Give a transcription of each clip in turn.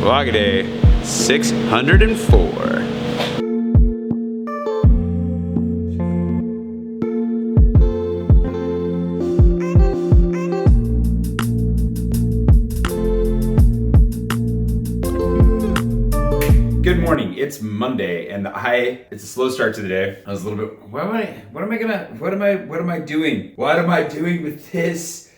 Vlog day 604. Good morning, it's Monday, and it's a slow start to the day. I was a little bit, what am I doing with this?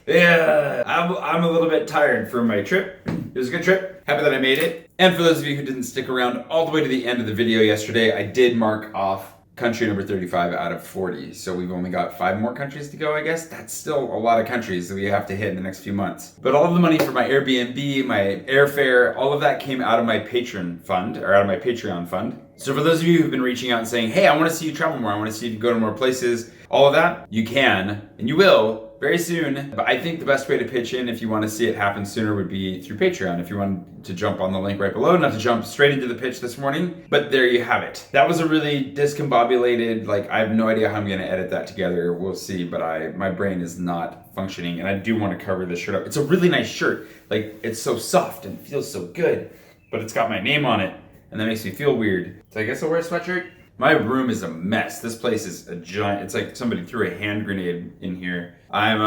Yeah, I'm a little bit tired from my trip. It was a good trip, happy that I made it. And for those of you who didn't stick around all the way to the end of the video yesterday, I did mark off country number 35 out of 40. So we've only got 5 more countries to go, I guess. That's still a lot of countries that we have to hit in the next few months. But all of the money for my Airbnb, my airfare, all of that came out of my Patreon fund. So for those of you who've been reaching out and saying, hey, I want to see you travel more, I want to see you go to more places, all of that, you can, and you will, very soon. But I think the best way to pitch in if you want to see it happen sooner would be through Patreon. If you want to jump on the link right below, not to jump straight into the pitch this morning, but there you have it. That was a really discombobulated, I have no idea how I'm gonna edit that together. We'll see, but my brain is not functioning, and I do want to cover this shirt up. It's a really nice shirt. It's so soft and feels so good, but it's got my name on it, and that makes me feel weird. So I guess I'll wear a sweatshirt. My room is a mess. This place is a giant, it's like somebody threw a hand grenade in here. I'm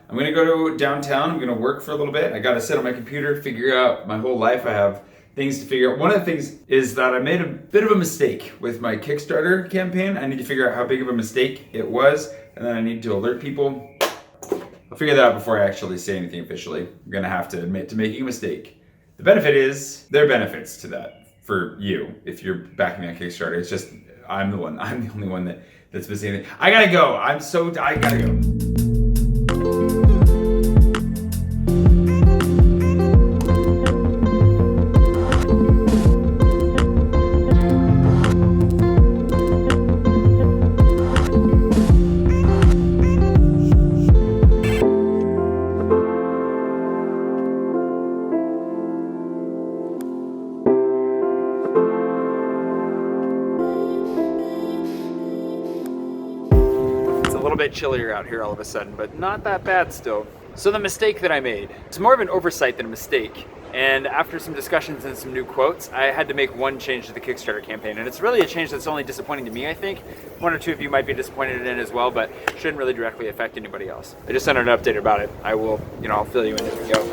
gonna go to downtown. I'm gonna work for a little bit. I gotta sit on my computer, figure out my whole life. I have things to figure out. One of the things is that I made a bit of a mistake with my Kickstarter campaign. I need to figure out how big of a mistake it was, and then I need to alert people. I'll figure that out before I actually say anything officially. I'm gonna have to admit to making a mistake. The benefit is, there are benefits to that for you if you're backing on Kickstarter. It's just, I'm the only one that's been saying it. I gotta go. I gotta go. A little bit chillier out here all of a sudden, but not that bad still. So the mistake that I made, it's more of an oversight than a mistake. And after some discussions and some new quotes, I had to make one change to the Kickstarter campaign. And it's really a change that's only disappointing to me, I think. 1 or 2 of you might be disappointed in it as well, but shouldn't really directly affect anybody else. I just sent an update about it. I will, I'll fill you in as we go.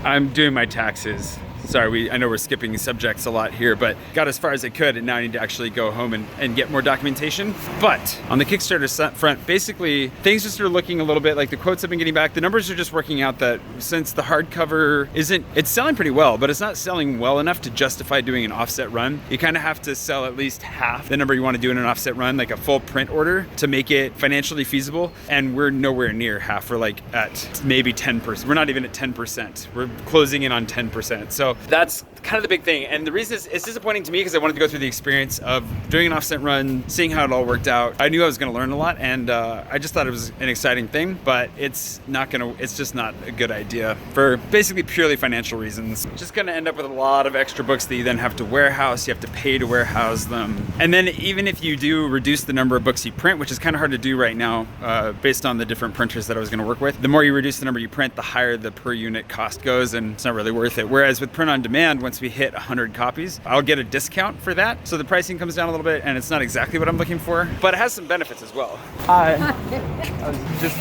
I'm doing my taxes. Sorry, I know we're skipping subjects a lot here, but got as far as I could, and now I need to actually go home and get more documentation. But on the Kickstarter front, basically, things just are looking a little bit like the quotes have been getting back. The numbers are just working out that since the hardcover it's selling pretty well, but it's not selling well enough to justify doing an offset run. You kind of have to sell at least half the number you want to do in an offset run, like a full print order, to make it financially feasible. And we're nowhere near half. We're at maybe 10%. We're not even at 10%. We're closing in on 10%. So that's kind of the big thing. And the reason it's disappointing to me because I wanted to go through the experience of doing an offset run, seeing how it all worked out. I knew I was going to learn a lot, and I just thought it was an exciting thing, but it's just not a good idea for basically purely financial reasons. Just going to end up with a lot of extra books that you then have to warehouse. You have to pay to warehouse them. And then even if you do reduce the number of books you print, which is kind of hard to do right now based on the different printers that I was going to work with, the more you reduce the number you print, the higher the per unit cost goes, and it's not really worth it. Whereas with print on demand, once we hit 100 copies, I'll get a discount for that. So the pricing comes down a little bit, and it's not exactly what I'm looking for, but it has some benefits as well. Hi.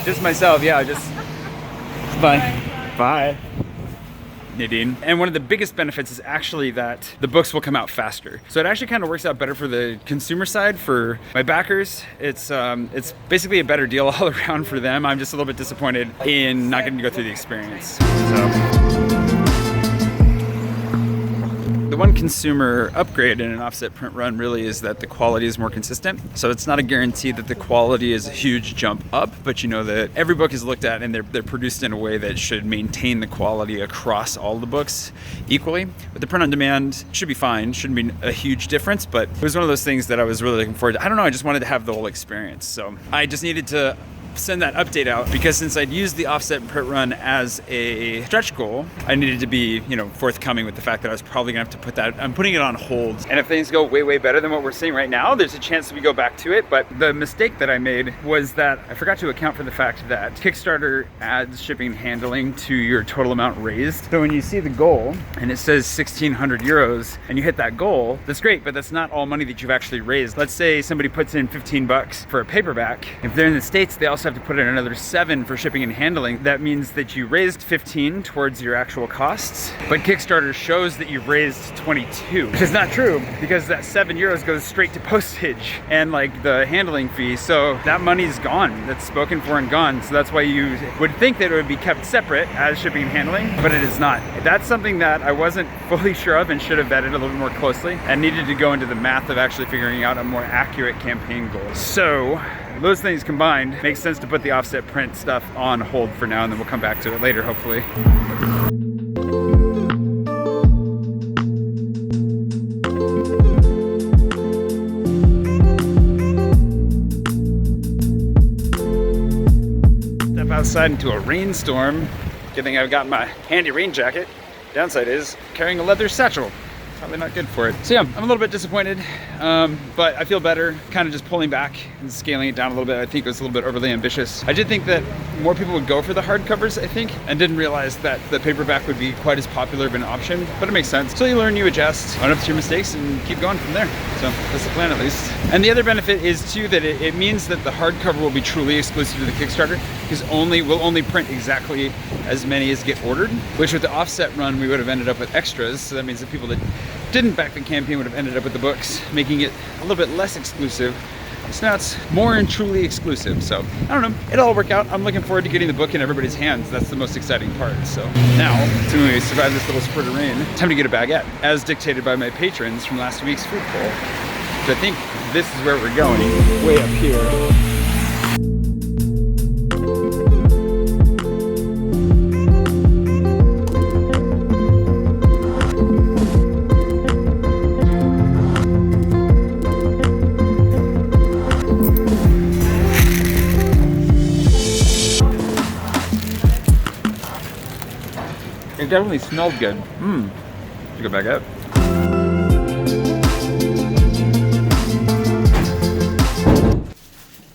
just myself, yeah, bye. Nadine. And one of the biggest benefits is actually that the books will come out faster. So it actually kind of works out better for the consumer side. For my backers, it's basically a better deal all around for them. I'm just a little bit disappointed in not getting to go through the experience. The one consumer upgrade in an offset print run really is that the quality is more consistent. So it's not a guarantee that the quality is a huge jump up, but you know that every book is looked at and they're produced in a way that should maintain the quality across all the books equally. But the print on demand should be fine, shouldn't be a huge difference, but it was one of those things that I was really looking forward to. I don't know, I just wanted to have the whole experience. So I just needed to send that update out because since I'd used the offset print run as a stretch goal, I needed to be, forthcoming with the fact that I was probably gonna have to put that, I'm putting it on hold. And if things go way, way better than what we're seeing right now, there's a chance that we go back to it. But the mistake that I made was that I forgot to account for the fact that Kickstarter adds shipping and handling to your total amount raised. So when you see the goal and it says 1,600 euros and you hit that goal, that's great, but that's not all money that you've actually raised. Let's say somebody puts in 15 bucks for a paperback. If they're in the States, they also have to put in another 7 for shipping and handling. That means that you raised 15 towards your actual costs, but Kickstarter shows that you've raised 22, which is not true because that 7 euros goes straight to postage and like the handling fee. So that money's gone. That's spoken for and gone. So that's why you would think that it would be kept separate as shipping and handling, but it is not. That's something that I wasn't fully sure of and should have vetted a little bit more closely and needed to go into the math of actually figuring out a more accurate campaign goal. So those things combined makes sense to put the offset print stuff on hold for now, and then we'll come back to it later, hopefully. Step outside into a rainstorm. Good thing I've got my handy rain jacket. Downside is carrying a leather satchel. Probably not good for it. So yeah, I'm a little bit disappointed, but I feel better kind of just pulling back and scaling it down a little bit. I think it was a little bit overly ambitious. I did think that more people would go for the hardcovers, I think, and didn't realize that the paperback would be quite as popular of an option, but it makes sense. So you learn, you adjust, own up to your mistakes, and keep going from there. So that's the plan at least. And the other benefit is too that it means that the hardcover will be truly exclusive to the Kickstarter because we'll only print exactly as many as get ordered, which with the offset run, we would have ended up with extras. So that means that people that didn't back the campaign would have ended up with the books, making it a little bit less exclusive. So now it's more and truly exclusive. So I don't know, it'll all work out. I'm looking forward to getting the book in everybody's hands. That's the most exciting part. So now, assuming we survive this little spurt of rain, time to get a baguette, as dictated by my patrons from last week's food poll. So I think this is where we're going, way up here. It definitely smelled good. Let's go back up.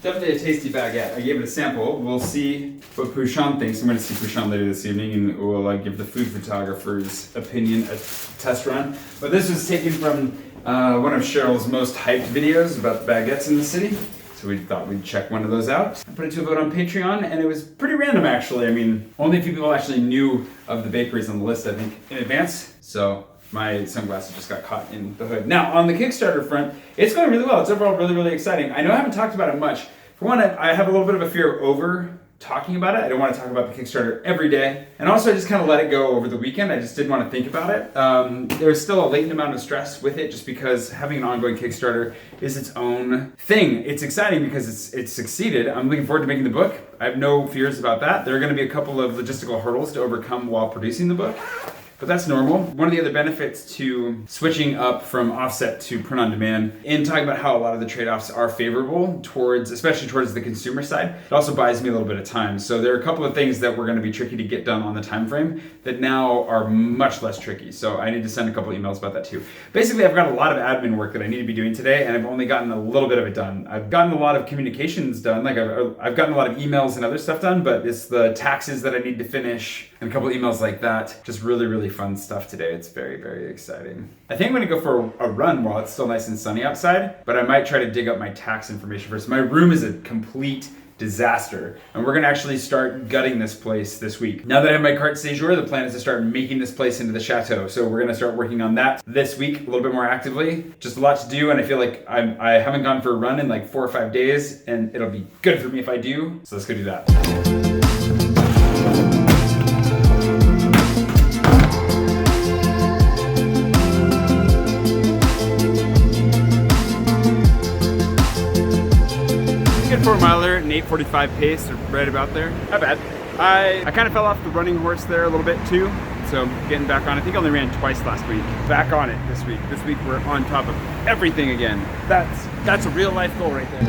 Definitely a tasty baguette. I gave it a sample. We'll see what Pouchon thinks. I'm going to see Pouchon later this evening, and we'll give the food photographer's opinion a test run. But this was taken from one of Cheryl's most hyped videos about the baguettes in the city. So we thought we'd check one of those out. I put it to a vote on Patreon, and it was pretty random actually. I mean, only a few people actually knew of the bakeries on the list, I think, in advance. So my sunglasses just got caught in the hood. Now, on the Kickstarter front, it's going really well. It's overall really, really exciting. I know I haven't talked about it much. For one, I have a little bit of a fear of over talking about it. I don't want to talk about the Kickstarter every day. And also I just kind of let it go over the weekend. I just didn't want to think about it. There's still a latent amount of stress with it just because having an ongoing Kickstarter is its own thing. It's exciting because it's succeeded. I'm looking forward to making the book. I have no fears about that. There are going to be a couple of logistical hurdles to overcome while producing the book. But that's normal. One of the other benefits to switching up from offset to print on demand, in talking about how a lot of the trade-offs are favorable especially towards the consumer side, it also buys me a little bit of time. So there are a couple of things that were going to be tricky to get done on the time frame that now are much less tricky. So I need to send a couple emails about that too. Basically, I've got a lot of admin work that I need to be doing today, and I've only gotten a little bit of it done. I've gotten a lot of communications done, like I've gotten a lot of emails and other stuff done, but it's the taxes that I need to finish and a couple emails like that. Just really, really fun stuff today. It's very, very exciting. I think I'm gonna go for a run while it's still nice and sunny outside, but I might try to dig up my tax information first. My room is a complete disaster, and we're gonna actually start gutting this place this week. Now that I have my carte séjour, the plan is to start making this place into the chateau. So we're gonna start working on that this week a little bit more actively. Just a lot to do, and I feel like I haven't gone for a run in like 4 or 5 days, and it'll be good for me if I do. So let's go do that. Good 4 miler, an 8:45 pace, right about there. Not bad. I kind of fell off the running horse there a little bit too, so getting back on. I think I only ran twice last week. Back on it this week. This week we're on top of everything again. That's a real life goal right there.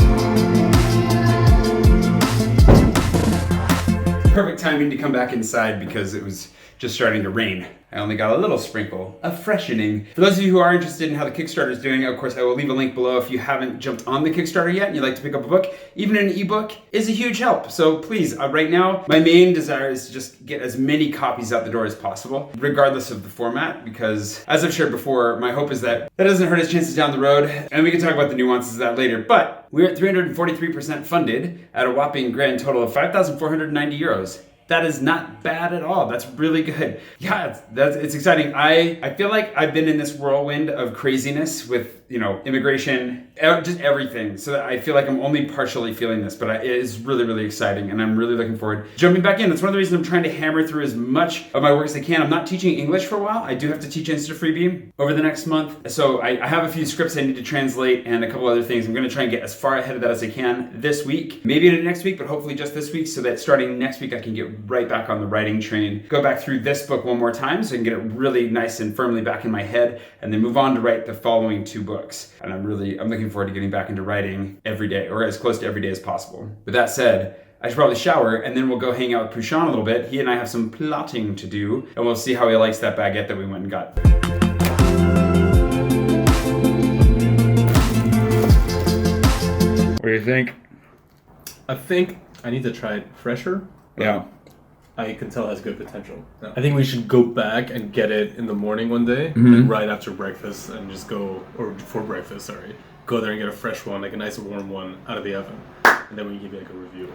perfect timing to come back inside because it was just starting to rain. I only got a little sprinkle of freshening. For those of you who are interested in how the Kickstarter is doing, of course, I will leave a link below if you haven't jumped on the Kickstarter yet and you'd like to pick up a book. Even an ebook is a huge help. So please, right now, my main desire is to just get as many copies out the door as possible, regardless of the format, because as I've shared before, my hope is that that doesn't hurt his chances down the road. And we can talk about the nuances of that later. But we're at 343% funded at a whopping grand total of 5,490 euros. That is not bad at all. That's really good. Yeah, it's exciting. I feel like I've been in this whirlwind of craziness with, immigration, just everything. So I feel like I'm only partially feeling this, but it is really, really exciting. And I'm really looking forward to jumping back in. That's one of the reasons I'm trying to hammer through as much of my work as I can. I'm not teaching English for a while. I do have to teach Insta-Freebie over the next month. So I have a few scripts I need to translate and a couple other things. I'm going to try and get as far ahead of that as I can this week. Maybe into next week, but hopefully just this week, so that starting next week I can get right back on the writing train, go back through this book one more time so I can get it really nice and firmly back in my head, and then move on to write the following 2 books. And I'm looking forward to getting back into writing every day, or as close to every day as possible. With that said, I should probably shower, and then we'll go hang out with Pushon a little bit. He and I have some plotting to do, and we'll see how he likes that baguette that we went and got. What do you think? I think I need to try it fresher. Yeah. I can tell it has good potential. Yeah. I think we should go back and get it in the morning one day, like right after breakfast, and just go, or before breakfast, sorry. Go there and get a fresh one, like a nice warm one out of the oven. And then we can give you like a review.